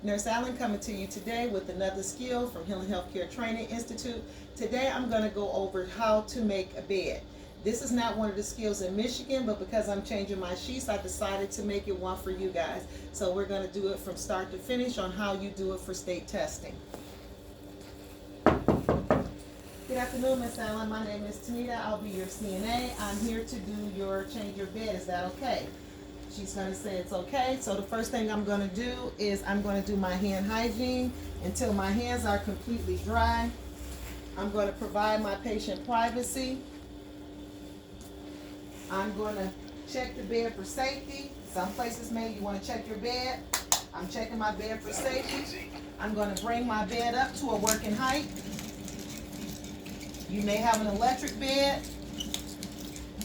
Nurse Allen coming to you today with another skill from Healing Healthcare Training Institute. Today I'm going to go over how to make a bed. This is not one of the skills in Michigan, but because I'm changing my sheets, I decided to make it one for you guys. So we're going to do it from start to finish on how you do it for state testing. Good afternoon, Miss Allen. My name is Tanita. I'll be your CNA. I'm here to do your change your bed. Is that okay? She's going to say it's okay. So the first thing I'm going to do is I'm going to do my hand hygiene until my hands are completely dry. I'm going to provide my patient privacy. I'm going to check the bed for safety. Some places maybe you want to check your bed. I'm checking my bed for safety. I'm going to bring my bed up to a working height. You may have an electric bed,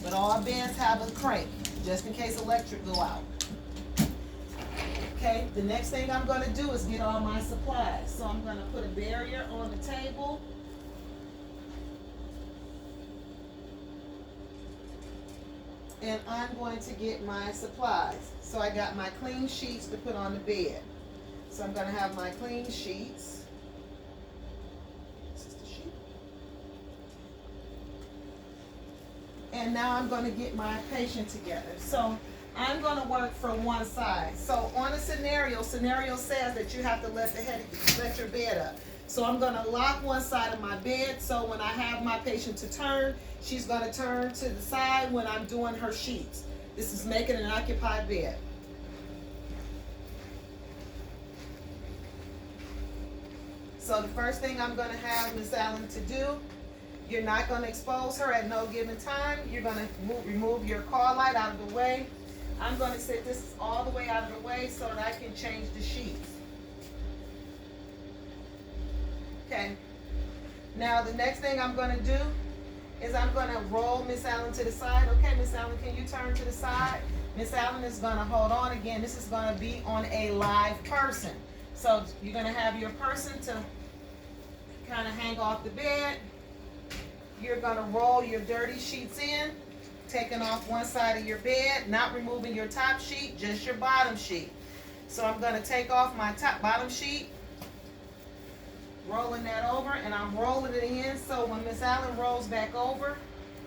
but all beds have a crank, just in case electric go out. Okay, the next thing I'm going to do is get all my supplies. So I'm going to put a barrier on the table. And I'm going to get my supplies. So I got my clean sheets to put on the bed. So I'm going to have my clean sheets. And now I'm going to get my patient together. So I'm going to work from one side. So on a scenario says that you have to let your bed up. So I'm going to lock one side of my bed. So when I have my patient to turn, she's going to turn to the side when I'm doing her sheets. This is making an occupied bed. So the first thing I'm going to have Miss Allen to do, you're not going to expose her at no given time. You're going to remove your car light out of the way. I'm going to set this all the way out of the way so that I can change the sheets. Okay. Now the next thing I'm going to do is I'm going to roll Miss Allen to the side. Okay, Miss Allen, can you turn to the side? Miss Allen is going to hold on again. This is going to be on a live person. So you're going to have your person to kind of hang off the bed. You're going to roll your dirty sheets in, taking off one side of your bed, not removing your top sheet, just your bottom sheet. So I'm going to take off my bottom sheet, rolling that over, and I'm rolling it in so when Miss Allen rolls back over,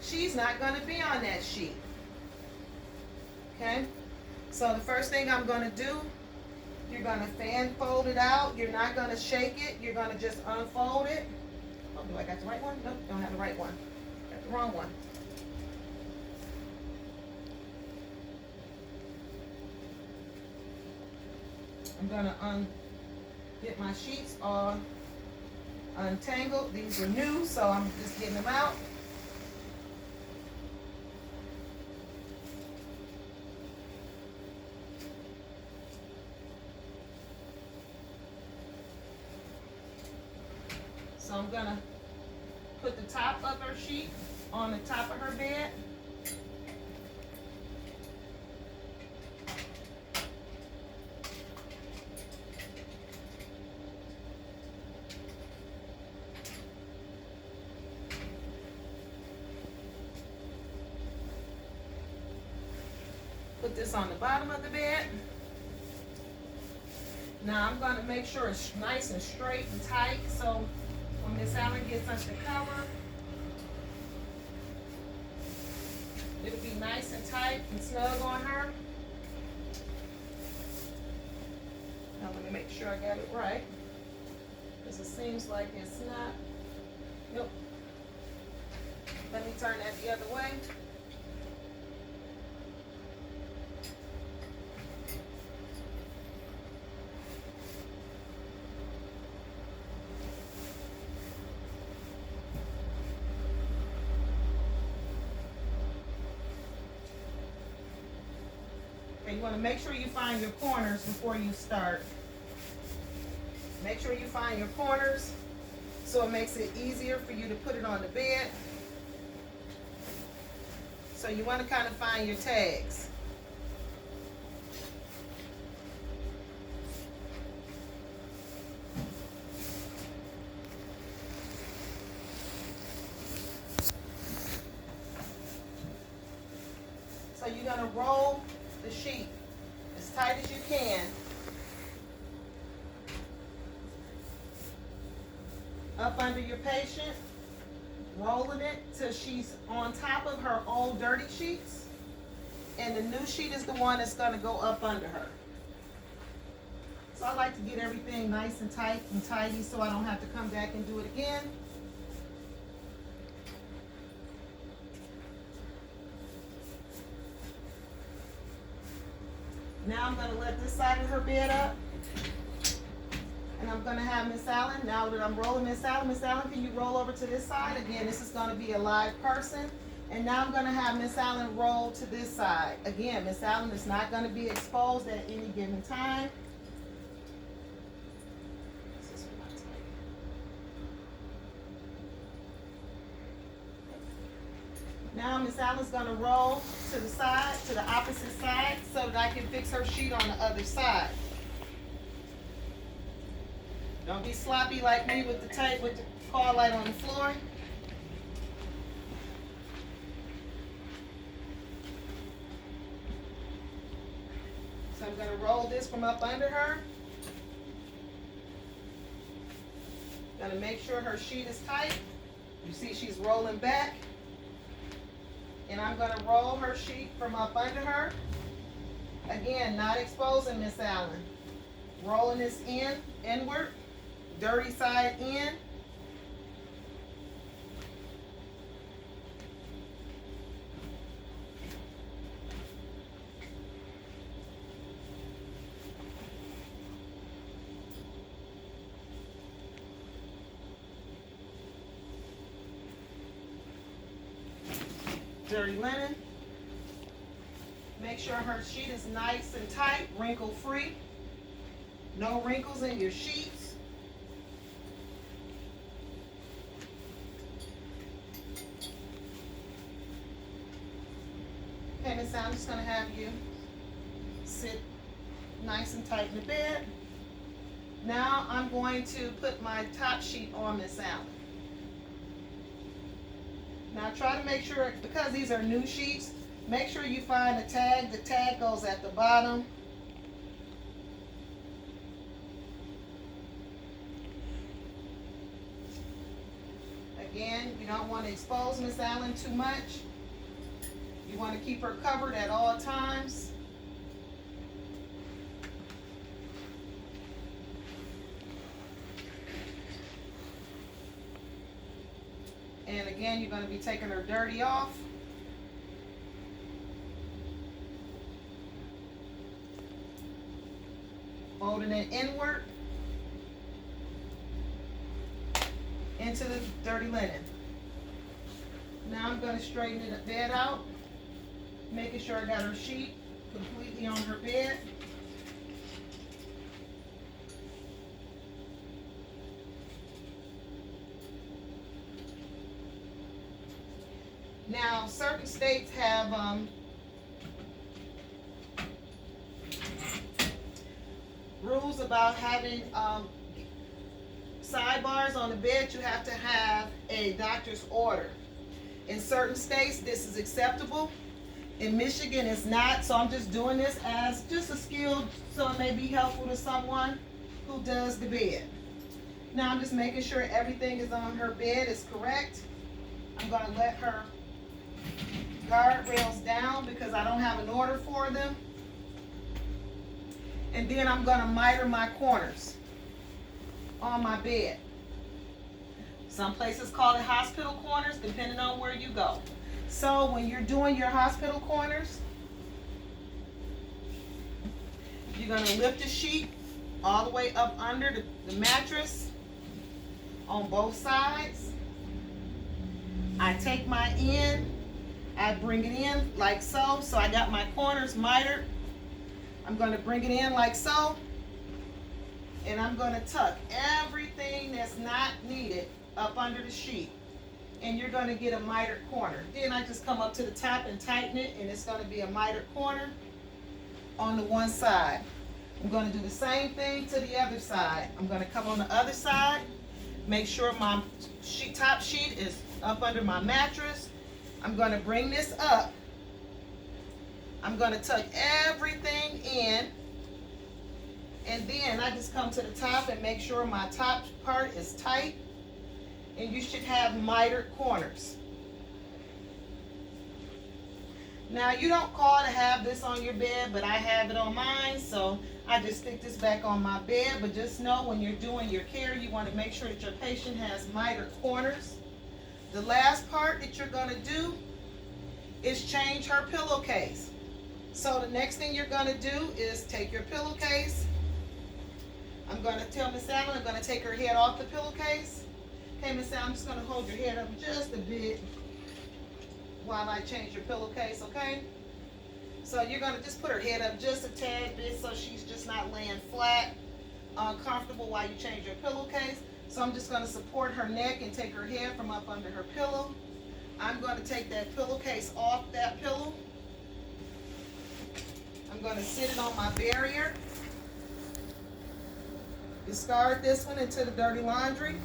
she's not going to be on that sheet. Okay? So the first thing I'm going to do, you're going to fan fold it out. You're not going to shake it. You're going to just unfold it. Oh, do I got the right one? Nope, don't have the right one. Got the wrong one. I'm gonna get my sheets all untangled. These are new, so I'm just getting them out. So I'm gonna put the top of her sheet on the top of her bed. Put this on the bottom of the bed. Now I'm gonna make sure it's nice and straight and tight, so when Miss Allen gets us the cover, it'll be nice and tight and snug on her. Now let me make sure I got it right, because it seems like it's not. Nope. Let me turn that the other way. You want to make sure you find your corners before you start. Make sure you find your corners so it makes it easier for you to put it on the bed. So you want to kind of find your tags. So you're going to roll the sheet as tight as you can up under your patient, rolling it till she's on top of her old dirty sheets. And the new sheet is the one that's gonna go up under her. So I like to get everything nice and tight and tidy so I don't have to come back and do it again. Now I'm gonna let this side of her bed up. And I'm gonna have Miss Allen, now that I'm rolling Miss Allen, can you roll over to this side? Again, this is gonna be a live person. And now I'm gonna have Miss Allen roll to this side. Again, Miss Allen is not gonna be exposed at any given time. Now Miss Allen's gonna roll to the side, to the opposite side, so that I can fix her sheet on the other side. Don't be sloppy like me with the tape, with the car light on the floor. So I'm gonna roll this from up under her. Gonna make sure her sheet is tight. You see she's rolling back. And I'm gonna roll her sheet from up under her. Again, not exposing Miss Allen. Rolling this inward, dirty side in. Dirty linen. Make sure her sheet is nice and tight, wrinkle free. No wrinkles in your sheets. Okay, Miss Allen, I'm just gonna have you sit nice and tight in the bed. Now I'm going to put my top sheet on Miss Allen. Now try to make sure, because these are new sheets, make sure you find the tag. The tag goes at the bottom. Again, you don't want to expose Miss Allen too much. You want to keep her covered at all times. And again, you're going to be taking her dirty off. Folding it inward into the dirty linen. Now I'm going to straighten the bed out, making sure I got her sheet completely on her bed. Now, certain states have rules about having sidebars on the bed. You have to have a doctor's order. In certain states, this is acceptable. In Michigan, it's not. So I'm just doing this as just a skill, so it may be helpful to someone who does the bed. Now I'm just making sure everything is on her bed is correct. I'm going to let her guardrails down because I don't have an order for them. And then I'm going to miter my corners on my bed. Some places call it hospital corners, depending on where you go. So when you're doing your hospital corners, you're going to lift the sheet all the way up under the mattress on both sides. I take my end, I bring it in like so. So I got my corners mitered. I'm going to bring it in like so. And I'm going to tuck everything that's not needed up under the sheet. And you're going to get a mitered corner. Then I just come up to the top and tighten it, and it's going to be a mitered corner on the one side. I'm going to do the same thing to the other side. I'm going to come on the other side, make sure my top sheet is up under my mattress. I'm going to bring this up. I'm going to tuck everything in. And then I just come to the top and make sure my top part is tight. and you should have mitered corners. Now, you don't call to have this on your bed, but I have it on mine, so I just stick this back on my bed. But just know when you're doing your care, you want to make sure that your patient has mitered corners. The last part that you're going to do is change her pillowcase. So the next thing you're going to do is take your pillowcase. I'm going to tell Miss Allen, I'm going to take her head off the pillowcase. Okay, Miss Allen, I'm just going to hold your head up just a bit while I change your pillowcase, okay? So you're going to just put her head up just a tad bit so she's just not laying flat, uncomfortable while you change your pillowcase. So I'm just going to support her neck and take her head from up under her pillow. I'm going to take that pillowcase off that pillow. I'm going to sit it on my barrier. Discard this one into the dirty laundry.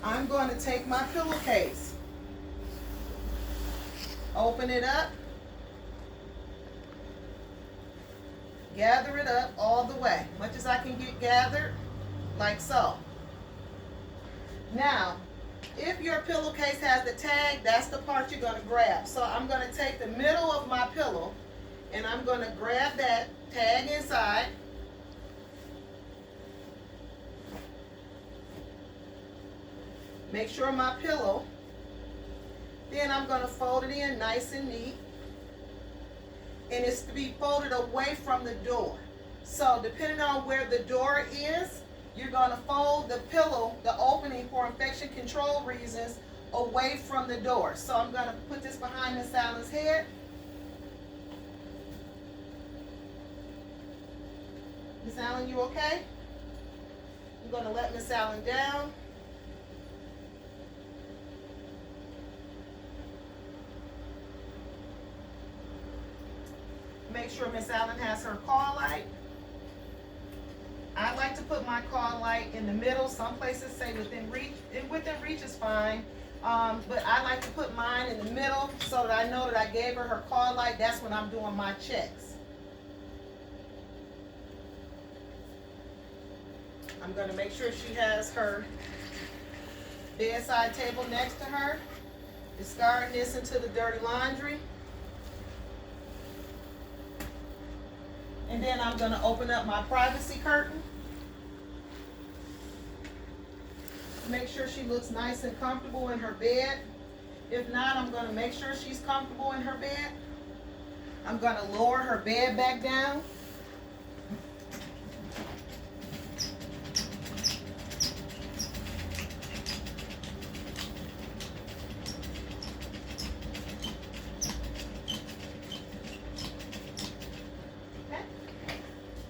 I'm going to take my pillowcase, open it up, gather it up all the way, much as I can get gathered, like so. Now, if your pillowcase has the tag, that's the part you're going to grab. So I'm going to take the middle of my pillow and I'm going to grab that tag inside. Make sure my pillow, then I'm going to fold it in nice and neat. And it's to be folded away from the door. So depending on where the door is, you're going to fold the pillow, the opening for infection control reasons, away from the door. So I'm going to put this behind Miss Allen's head. Miss Allen, you okay? I'm going to let Miss Allen down. Make sure Miss Allen has her call light. I like to put my call light in the middle. Some places say within reach, and within reach is fine. But I like to put mine in the middle so that I know that I gave her call light. That's when I'm doing my checks. I'm going to make sure she has her bedside table next to her. Discarding this into the dirty laundry. And then I'm going to open up my privacy curtain. Make sure she looks nice and comfortable in her bed. If not, I'm going to make sure she's comfortable in her bed. I'm going to lower her bed back down.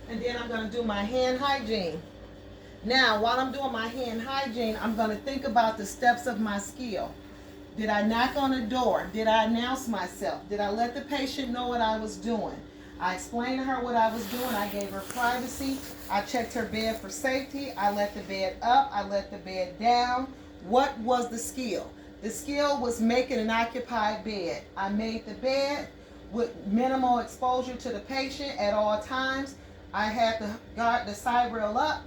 And then I'm going to do my hand hygiene. Now, while I'm doing my hand hygiene, I'm going to think about the steps of my skill. Did I knock on the door? Did I announce myself? Did I let the patient know what I was doing? I explained to her what I was doing. I gave her privacy. I checked her bed for safety. I let the bed up. I let the bed down. What was the skill? The skill was making an occupied bed. I made the bed with minimal exposure to the patient at all times. I had the side rail up.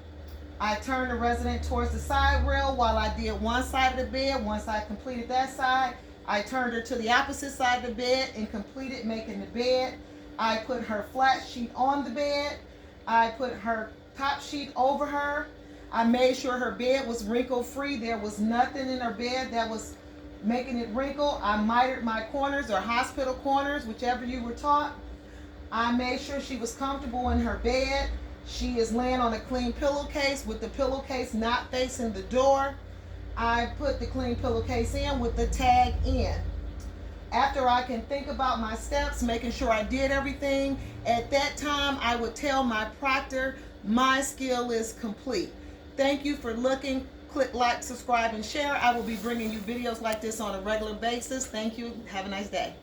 I turned the resident towards the side rail while I did one side of the bed. Once I completed that side, I turned her to the opposite side of the bed and completed making the bed. I put her flat sheet on the bed. I put her top sheet over her. I made sure her bed was wrinkle free. There was nothing in her bed that was making it wrinkle. I mitered my corners, or hospital corners, whichever you were taught. I made sure she was comfortable in her bed. She is laying on a clean pillowcase with the pillowcase not facing the door. I put the clean pillowcase in with the tag in. After I can think about my steps, making sure I did everything, at that time I would tell my proctor my skill is complete. Thank you for looking. Click like, subscribe, and share. I will be bringing you videos like this on a regular basis. Thank you. Have a nice day.